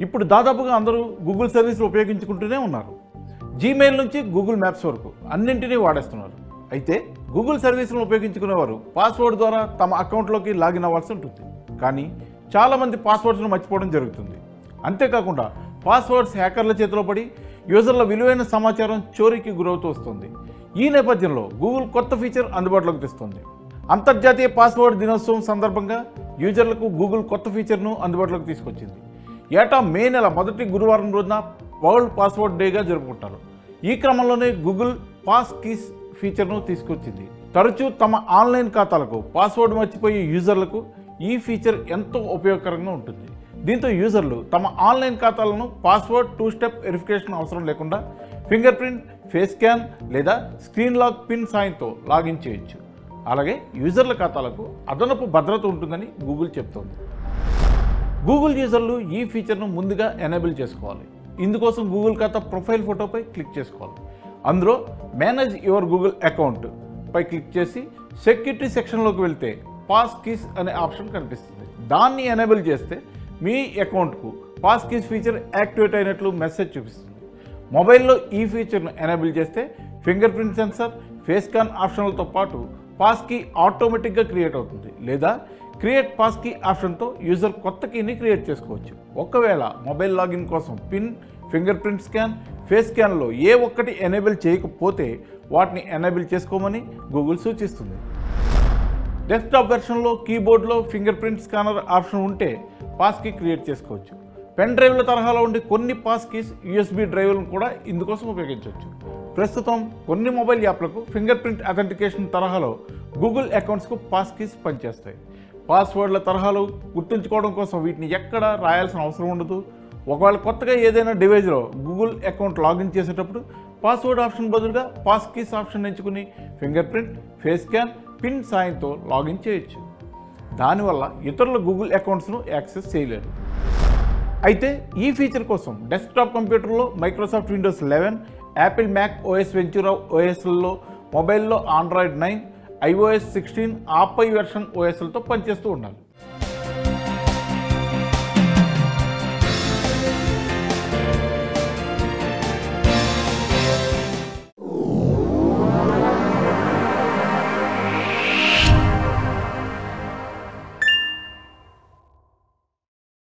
ఇప్పుడు దాదాపుగా అందరూ గూగుల్ సర్వీసులు ఉపయోగించుకుంటూనే ఉన్నారు. జీమెయిల్ నుంచి గూగుల్ మ్యాప్స్ వరకు అన్నింటినీ వాడేస్తున్నారు. అయితే గూగుల్ సర్వీసులను ఉపయోగించుకునేవారు పాస్వర్డ్ ద్వారా తమ అకౌంట్లోకి లాగిన్ అవ్వాల్సి ఉంటుంది. కానీ చాలామంది పాస్వర్డ్స్ను మర్చిపోవడం జరుగుతుంది. అంతేకాకుండా పాస్వర్డ్స్ హ్యాకర్ల చేతిలో పడి యూజర్ల విలువైన సమాచారం చోరీకి గురవుతూ వస్తుంది. ఈ నేపథ్యంలో గూగుల్ కొత్త ఫీచర్ అందుబాటులోకి తెస్తుంది. అంతర్జాతీయ పాస్వర్డ్ దినోత్సవం సందర్భంగా యూజర్లకు గూగుల్ కొత్త ఫీచర్ను అందుబాటులోకి తీసుకొచ్చింది. ఏటా మే నెల మొదటి గురువారం రోజున వరల్డ్ పాస్వర్డ్ డేగా జరుపుకుంటారు. ఈ క్రమంలోనే గూగుల్ పాస్ కీస్ ఫీచర్ను తీసుకొచ్చింది. తరచూ తమ ఆన్లైన్ ఖాతాలకు పాస్వర్డ్ మర్చిపోయే యూజర్లకు ఈ ఫీచర్ ఎంతో ఉపయోగకరంగా ఉంటుంది. దీంతో యూజర్లు తమ ఆన్లైన్ ఖాతాలను పాస్వర్డ్ 2 స్టెప్ వెరిఫికేషన్ అవసరం లేకుండా ఫింగర్ ప్రింట్, ఫేస్ స్కాన్ లేదా స్క్రీన్ లాక్ పిన్ సాయంతో లాగిన్ చేయొచ్చు. అలాగే యూజర్ల ఖాతాలకు అదనపు భద్రత ఉంటుందని గూగుల్ చెప్తోంది. గూగుల్ యూజర్లు ఈ ఫీచర్ను ముందుగా ఎనేబుల్ చేసుకోవాలి. ఇందుకోసం గూగుల్ ఖాతా ప్రొఫైల్ ఫోటోపై క్లిక్ చేసుకోవాలి. అందులో మేనేజ్ యువర్ గూగుల్ అకౌంట్ పై క్లిక్ చేసి సెక్యూరిటీ సెక్షన్లోకి వెళ్తే పాస్ కీస్ అనే ఆప్షన్ కనిపిస్తుంది. దాన్ని ఎనేబుల్ చేస్తే మీ అకౌంట్కు పాస్ కీస్ ఫీచర్ యాక్టివేట్ అయినట్లు మెసేజ్ చూపిస్తుంది. మొబైల్లో ఈ ఫీచర్ను ఎనేబుల్ చేస్తే finger print sensor, face scan ఆప్షన్లతో పాటు పాస్ కీ ఆటోమేటిక్గా క్రియేట్ అవుతుంది. లేదా క్రియేట్ పాస్ కీ ఆప్షన్తో యూజర్ కొత్త కీని క్రియేట్ చేసుకోవచ్చు. ఒకవేళ మొబైల్ లాగిన్ కోసం pin, finger print scan, face స్కాన్లో ఏ ఒక్కటి ఎనేబుల్ చేయకపోతే వాటిని ఎనేబుల్ చేసుకోమని గూగుల్ సూచిస్తుంది. డెస్క్టాప్ వెర్షన్లో కీబోర్డ్లో ఫింగర్ ప్రింట్ స్కానర్ ఆప్షన్ ఉంటే పాస్ కీ క్రియేట్ చేసుకోవచ్చు. పెన్ డ్రైవ్ల తరహాలో ఉండే కొన్ని పాస్ కీస్ యూఎస్బీ డ్రైవ్లను కూడా ఇందుకోసం ఉపయోగించవచ్చు. ప్రస్తుతం కొన్ని మొబైల్ యాప్లకు ఫింగర్ ప్రింట్ అథెంటికేషన్ తరహాలో గూగుల్ అకౌంట్స్కు పాస్ కీస్ పనిచేస్తాయి. పాస్వర్డ్ల తరహాలో గుర్తుంచుకోవడం కోసం వీటిని ఎక్కడ రాయాల్సిన అవసరం ఉండదు. ఒకవేళ కొత్తగా ఏదైనా డివైజ్లో గూగుల్ అకౌంట్ లాగిన్ చేసేటప్పుడు పాస్వర్డ్ ఆప్షన్ బదులుగా పాస్ కీస్ ఆప్షన్ ఎంచుకుని finger print, face scan, pin సాయంతో లాగిన్ చేయొచ్చు. దానివల్ల ఇతరుల గూగుల్ అకౌంట్స్ను యాక్సెస్ చేయలేరు. అయితే ఈ ఫీచర్ కోసం డెస్క్టాప్ కంప్యూటర్లో Microsoft Windows 11, Apple Mac OS Ventura ఓఎస్లలో, మొబైల్లో ఆండ్రాయిడ్ 9, iOS 16 ఆపై వెర్షన్ ఓఎస్లతో పనిచేస్తూ ఉండాలి.